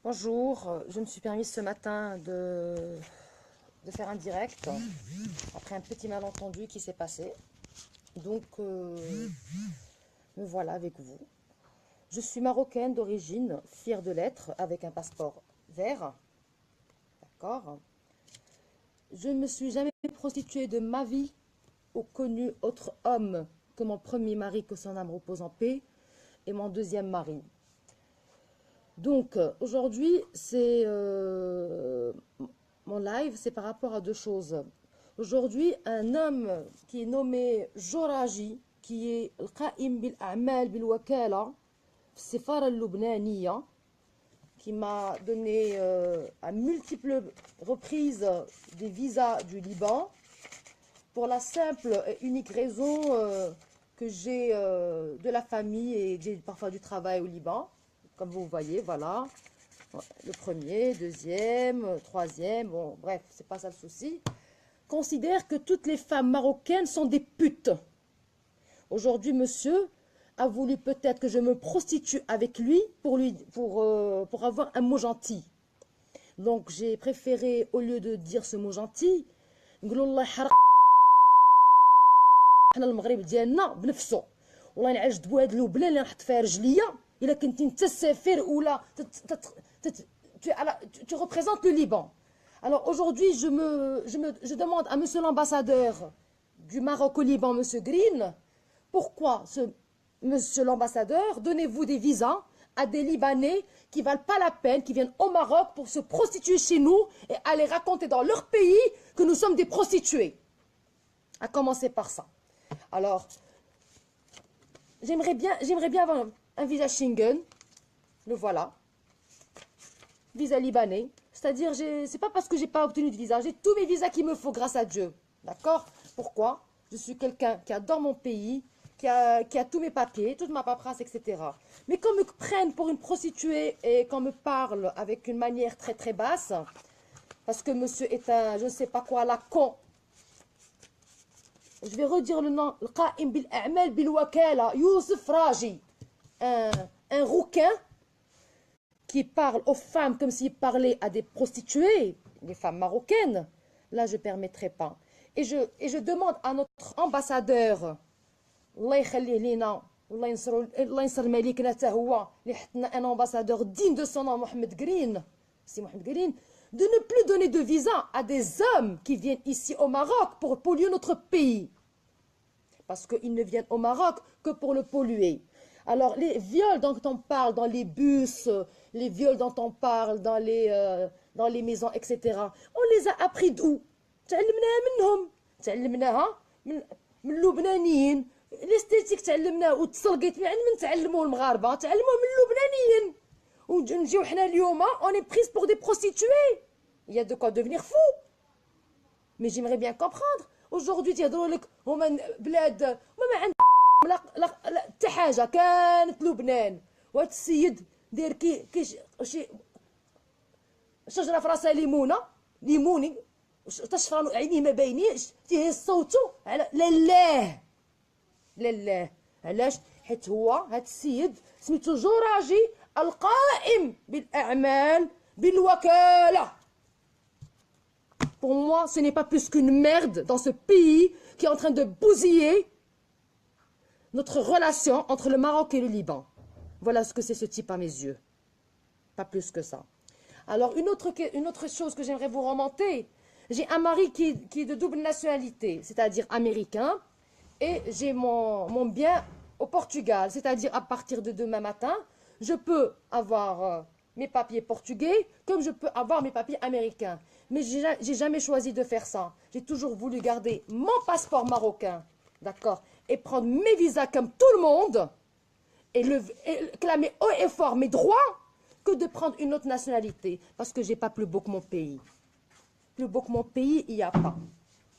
Bonjour, je me suis permis ce matin de faire un direct après un petit malentendu qui s'est passé. Donc, me voilà avec vous. Je suis marocaine d'origine, fière de l'être, avec un passeport vert. D'accord. Je ne me suis jamais prostituée de ma vie ou connu autre homme que mon premier mari, que son âme repose en paix, et mon deuxième mari. Donc, aujourd'hui, mon live, c'est par rapport à deux choses. Aujourd'hui, un homme qui est nommé Joraji, qui est القائم بالأعمال بالوكالة في السفارة اللبنانية, qui m'a donné à multiples reprises des visas du Liban, pour la simple et unique raison que j'ai de la famille et que j'ai parfois du travail au Liban. Comme vous voyez, voilà, le premier, deuxième, troisième, bon, bref, c'est pas ça le souci. Considère que toutes les femmes marocaines sont des putes. Aujourd'hui, monsieur a voulu peut-être que je me prostitue avec lui pour avoir un mot gentil. Donc, j'ai préféré, au lieu de dire ce mot gentil, نقول الله يحرق حنا المغرب ديالنا بنفسه. والله نعجبو هاد اللبنان اللي نحط فيها رجليا. إلا كنتي نتا السفير ولا tu représentes le Liban. Alors aujourd'hui, je demande à monsieur l'ambassadeur du Maroc au Liban, monsieur Green, pourquoi, monsieur l'ambassadeur, donnez-vous des visas à des Libanais qui ne valent pas la peine, qui viennent au Maroc pour se prostituer chez nous et aller raconter dans leur pays que nous sommes des prostituées. À commencer par ça. Alors, j'aimerais bien avoir un visa Schengen, le voilà, visa libanais, c'est-à-dire, c'est pas parce que j'ai pas obtenu de visa, j'ai tous mes visas qu'il me faut grâce à Dieu, d'accord? Pourquoi? Je suis quelqu'un qui adore mon pays, qui a tous mes papiers, toute ma paperasse, etc. Mais qu'on me prenne pour une prostituée et qu'on me parle avec une manière très très basse, parce que monsieur est un, je ne sais pas quoi, la con. Je vais redire le nom, القائم بالأعمال بالوكالة, Youssef Raji, un rouquin qui parle aux femmes comme s'il parlait à des prostituées, des femmes marocaines. Là, je ne permettrai pas. Et je demande à notre ambassadeur, الله يخليه لينا والله ينصر ملكنا حتى هو اللي حطنا un ambassadeur digne de son nom, Mohamed Green, c'est Mohamed Green, de ne plus donner de visa à des hommes qui viennent ici au Maroc pour polluer notre pays. Parce qu'ils ne viennent au Maroc que pour le polluer. Alors, les viols dont on parle dans les bus, les viols dont on parle dans les maisons, etc., on les a appris d'où? تعلمناها منهم. تعلمناها من اللبنانيين. الاستيتيك تعلمناه وتسلقيت من تعلموا المغاربة، تعلموه من اللبنانيين. ونجيو حنا اليوم on est prise pour des prostituées. Il y a de quoi devenir fou. Mais j'aimerais bien comprendre. Aujourd'hui تيهضروا لك هما بلاد ما عندهم لا حتى حاجه، كانت لبنان وهاد السيد داير شي شجره في راسها ليموني تشفران عينيه ما باينينش، تيهز صوتو على لله. علاش؟ حيت هو هاد السيد سميتو جوراجي القائم بالاعمال بالوكاله. Pour moi, ce n'est pas plus qu'une merde dans ce pays qui est en train de bousiller notre relation entre le Maroc et le Liban. Voilà ce que c'est ce type à mes yeux. Pas plus que ça. Alors, une autre chose que j'aimerais vous remonter. J'ai un mari qui est de double nationalité, c'est-à-dire américain, et j'ai mon bien au Portugal, c'est-à-dire à partir de demain matin, je peux avoir mes papiers portugais comme je peux avoir mes papiers américains. Mais j'ai jamais choisi de faire ça. J'ai toujours voulu garder mon passeport marocain, d'accord, et prendre mes visas comme tout le monde, et clamer haut et fort mes droits, que de prendre une autre nationalité, parce que j'ai pas plus beau que mon pays. Plus beau que mon pays, il n'y a pas.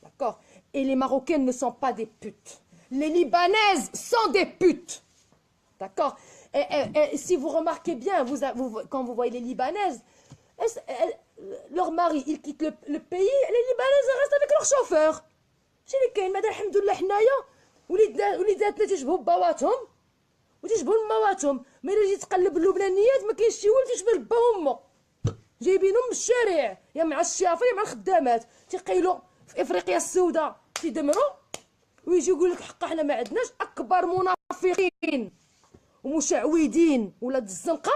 D'accord? Et les Marocaines ne sont pas des putes. Les Libanaises sont des putes. D'accord? Et si vous remarquez bien, quand vous voyez les Libanaises, leur mari, il quitte le pays, les Libanaises restent avec leur chauffeur. شي اللي كاين ماذا الحمد لله حنايا وليداتنا تيشبهوا باباتهم وتيشبهوا لمواتهم، ما الا جيت تقلب اللبنانيات ما كاينش شي ولد تيشبه لبا وامه. جايبينهم من الشارع، يا مع الشافه يا مع الخدامات، تيقيلوا في افريقيا السوداء تيدمروا، ويجي يقول لك حقا حنا ما عندناش. اكبر منافقين ومشعوذين ولاد الزنقه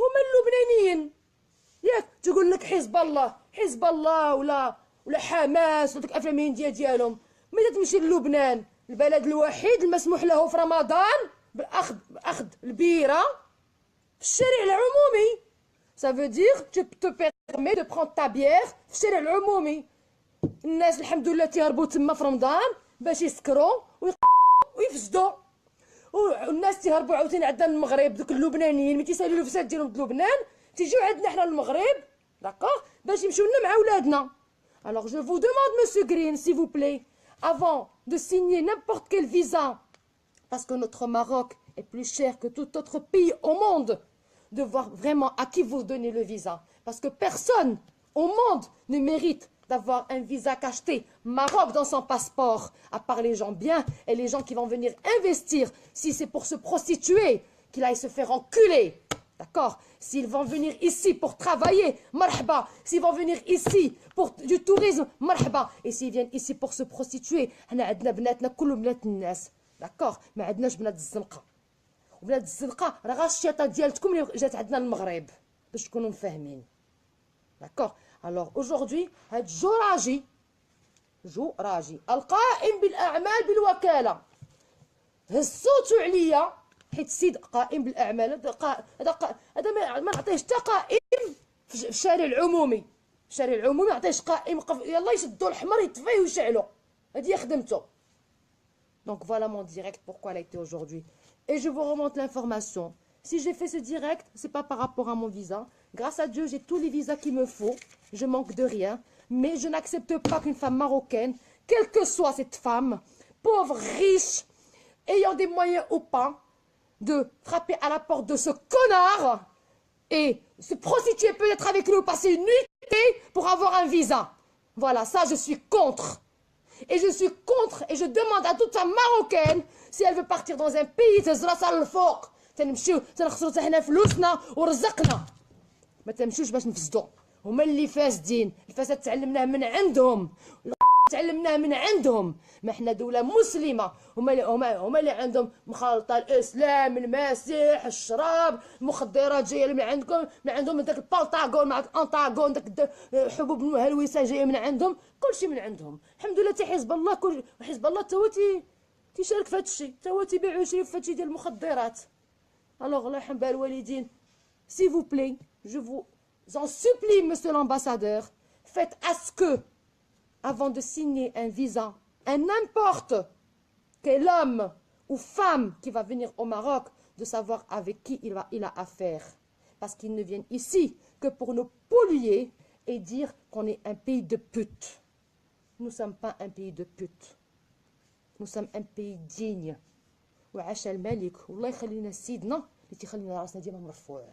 هما اللبنانيين. ياك تقول لك حزب الله، حزب الله ولا حماس وديك الافلام الهنديه ديالهم. ملي تمشي للبنان، البلد الوحيد المسموح له في رمضان باخذ البيره في الشارع العمومي. Ça veut dire tu te permets de prendre ta bière في الشارع العمومي. الناس الحمد لله تيهربوا تما في رمضان باش يسكروا ويفسدوا، والناس تيهربوا عاوتاني عندنا المغرب. دوك اللبنانيين ملي تيسالوا الفساد ديالهم في لبنان تيجيو عندنا حنا المغرب، داكوغ، باش يمشيو لنا مع ولادنا. Alors je vous demande, monsieur Green, s'il vous plaît, avant de signer n'importe quel visa, parce que notre Maroc est plus cher que tout autre pays au monde, de voir vraiment à qui vous donnez le visa. Parce que personne au monde ne mérite d'avoir un visa cacheté Maroc dans son passeport, à part les gens bien et les gens qui vont venir investir. Si c'est pour se prostituer, qu'il aille se faire enculer. D'accord? S'ils vont venir ici pour travailler, marhaba. S'ils vont venir ici pour du tourisme, marhaba. Et s'ils viennent ici pour se prostituer, حنا عندنا بناتنا كلهم بنات الناس. D'accord? ما عندناش بنات الزنقة. وبنات الزنقة راه غير الشيطة ديالتكم اللي جات عندنا المغرب باش تكونوا فاهمين. D'accord? Alors aujourd'hui, هاد جو راجي القائم بالأعمال بالوكالة هزوتو عليا، حيت السيد قائم بالاعمال. هذا ما نعطيهش حتى قائم في الشارع العمومي. الشارع العمومي ما نعطيهش قائم يلا يشدوا الحمر يطفيه ويشعلوا، هذه هي خدمته. Donc voilà mon direct, pourquoi elle a été aujourd'hui. Et je vous remonte l'information. Si j'ai fait ce direct, c'est pas par rapport à mon visa. Grâce à Dieu, j'ai tous les visas qu'il me faut. Je manque de rien. Mais je n'accepte pas qu'une femme marocaine, quelle que soit cette femme, pauvre, riche, ayant des moyens ou pas, de frapper à la porte de ce connard et se prostituer peut-être avec lui ou passer une nuitée pour avoir un visa. Voilà, ça je suis contre. Et je suis contre et je demande à toute femme marocaine, si elle veut partir dans un pays, تهز راسها للفوق. تنمشيو تنخسروا حتى حنا فلوسنا ورزقنا. ما تمشيوش باش نفسدوا. هما اللي فاسدين، الفساد تعلمناه من عندهم. تعلمناه من عندهم. ما احنا دولة مسلمة، هما اللي عندهم مخالطة الإسلام، المسيح، الشراب، المخدرات جاية من عندكم، من عندهم داك البالطاغون مع الانطاغون، داك حبوب الهلوسة جاية من عندهم، كلشي من عندهم. الحمد لله حتى حزب الله، حزب الله تا هو تيشارك في هذا الشيء، تا هو تيبيع ويشري في هذا الشيء ديال المخدرات. الوغ الله يرحم بها الوالدين، s'il vous plaît, je vous en supplie, monsieur l'ambassadeur, faites à ce que avant de signer un visa, un n'importe quel homme ou femme qui va venir au Maroc, de savoir avec qui il a affaire. Parce qu'ils ne viennent ici que pour nous polluer et dire qu'on est un pays de putes. Nous ne sommes pas un pays de putes. Nous sommes un pays digne. وعاش الملك والله يخلينا سيدنا اللي تيخلينا راسنا ديما مرفوع.